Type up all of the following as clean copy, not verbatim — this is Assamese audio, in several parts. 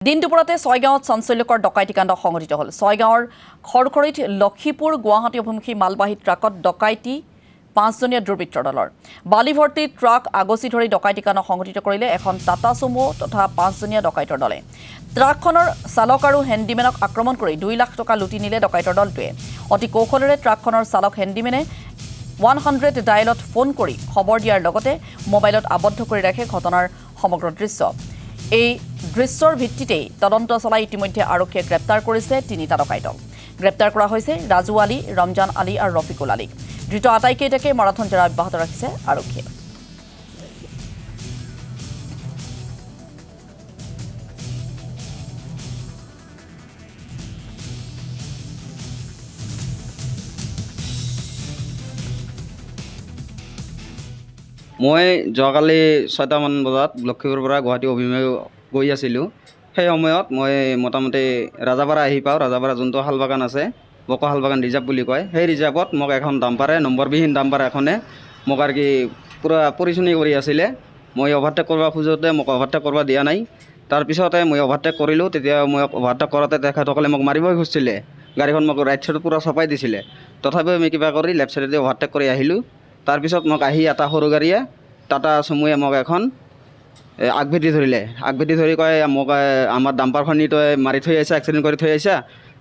দিন দুপৰতে ছয়গাঁৱত চাঞ্চল্যকৰ ডকাইতিকাণ্ড সংঘটিত হ'ল। ছয়গাঁৱৰ খৰখৰীত লক্ষীপুৰ গুৱাহাটী অভিমুখী মালবাহী ট্ৰাকত ডকাইতি 5জনীয়া দুৰ্বৃত্তৰ দলৰ। বালি ভৰ্তি ট্ৰাক আগচি ধৰি ডকাইতিকাণ্ড সংঘটিত কৰিলে এখন টাটা চুমো তথা 5জনীয়া ডকাইতৰ দলে। ট্ৰাকখনৰ চালক আৰু হেণ্ডিমেনক আক্ৰমণ কৰি 2 লাখ টকা লুটি নিলে ডকাইতৰ দলটোৱে। অতি কৌশলেৰে ট্ৰাকখনৰ চালক হেণ্ডিমেনে 100 ডায়েলত ফোন কৰি খবৰ দিয়াৰ লগতে মোবাইলত আবদ্ধ কৰি ৰাখে ঘটনাৰ সমগ্ৰ দৃশ্য। এই দৃশ্যৰ ভিত্তিতেই তদন্ত চলাই ইতিমধ্যে আৰক্ষীয়ে গ্ৰেপ্তাৰ কৰিছে 3টা ডকাইতক। গ্ৰেপ্তাৰ কৰা হৈছে ৰাজু আলী, ৰমজান আলী আৰু ৰফিকুল আলীক। ধৃত আটাইকেইটাকে মাৰাথন জেৰা অব্যাহত ৰাখিছে আৰক্ষীয়ে। মই যোৱাকালি 6টামান বজাত লক্ষীপুৰৰ পৰা গুৱাহাটী অভিমুখে গৈ আছিলোঁ। সেই সময়ত মই মোটামুটি ৰাজাপাৰা আহি পাওঁ। ৰাজাপাৰা যোনটো শালবাগান আছে, বকা শালবাগান ৰিজাৰ্ভ বুলি কয়, সেই ৰিজাৰ্ভত মোক এখন ডাম্পাৰে, নম্বৰবিহীন ডাম্পাৰ এখনে মোক আৰু কি পূৰা পৰিচনি কৰি আছিলে। মই অভাৰটেক কৰিব খোজোঁতে মোক অভাৰটেক কৰিব দিয়া নাই। তাৰপিছতে মই অভাৰটেক কৰিলোঁ। তেতিয়া মই অভাৰটেক কৰোঁতে তেখেতসকলে মোক মাৰিবই খুজিছিলে। গাড়ীখন মোক ৰাইট চাইডত পূৰা চপাই দিছিলে। তথাপিও আমি কিবা কৰি লেফ্ট চাইডেদি অভাৰটেক কৰি আহিলোঁ। তাৰপিছত মোক আহি এটা সৰু গাড়ীয়ে টাটা চুমুৱে মোক এখন আগভেটি ধৰিলে। আগভেটি ধৰি কয় মোক আমাৰ ডাম্পাৰখনি তই মাৰি থৈ আহিছা, এক্সিডেণ্ট কৰি থৈ আহিছা,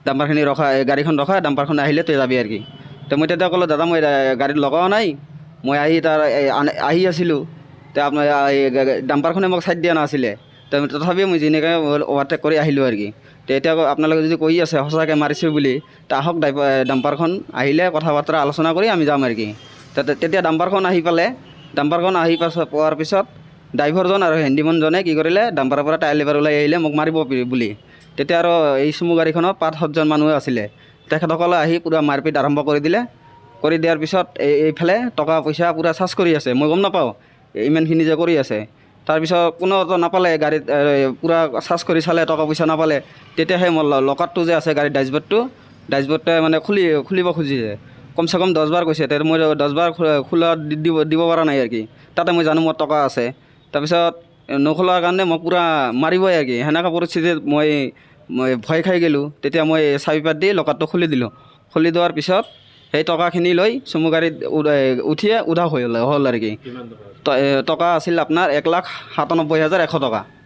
ডাম্পাৰখিনি ৰখা, গাড়ীখন ৰখা, ডাম্পাৰখন আহিলে তই যাবি আৰু কি। তো মই তেতিয়া ক'লোঁ, দাদা মই গাড়ীত লগাও নাই, মই আহি আহি আছিলোঁ। তো আপোনাৰ ডাম্পাৰখনে মোক ছাইড দিয়া নাছিলে। তথাপিও মই যেনেকৈ অভাৰটেক কৰি আহিলোঁ আৰু কি। তো এতিয়া আপোনালোকে যদি কৈ আছে সঁচাকৈ মাৰিছোঁ বুলি, তো আহক ডাম্পাৰখন আহিলে কথা বতৰা আলোচনা কৰি আমি যাম আৰু কি। তেতিয়া ডাম্পাৰখন আহি পালে। ডাম্পাৰখন আহি পোৱাৰ পিছত ড্ৰাইভাৰজন আৰু হেণ্ডিমেনজনে কি কৰিলে, ডাম্পাৰৰ পৰা টায়াৰ লিভাৰ ওলাই আহিলে মোক মাৰিব বুলি। তেতিয়া আৰু এই চুমু গাড়ীখনত 5-7জন মানুহ আছিলে। তেখেতসকলে আহি পূৰা মাৰপিট আৰম্ভ কৰি দিলে। কৰি দিয়াৰ পিছত এইফালে টকা পইচা পূৰা চাৰ্জ কৰি আছে। মই গম নাপাওঁ ইমানখিনি যে কৰি আছে। তাৰপিছত কোনোতো নাপালে, গাড়ীত পূৰা চাৰ্জ কৰি চালে, টকা পইচা নাপালে। তেতিয়াহে মোৰ লকাৰটো যে আছে গাড়ীৰ ডেচবৰ্ডটোৱে মানে খুলিব খুজিছে। কমচে কম 10 বাৰ কৈছে। মই 10 বাৰ খোলা দিব পৰা নাই আৰু কি। তাতে মই জানো মোৰ টকা আছে। তাৰপিছত নখোলাৰ কাৰণে মই পূৰা মাৰিবই আৰু কি। সেনেকুৱা পৰিস্থিতিত মই ভয় খাই গ'লোঁ। তেতিয়া মই চাবি পাত দি লকাৰটো খুলি দিলোঁ। খুলি দিয়াৰ পিছত সেই টকাখিনি লৈ চুমু গাড়ীত উঠিয়ে উধাও হ'ল আৰু কি। টকা আছিল আপোনাৰ 1,97,100 টকা।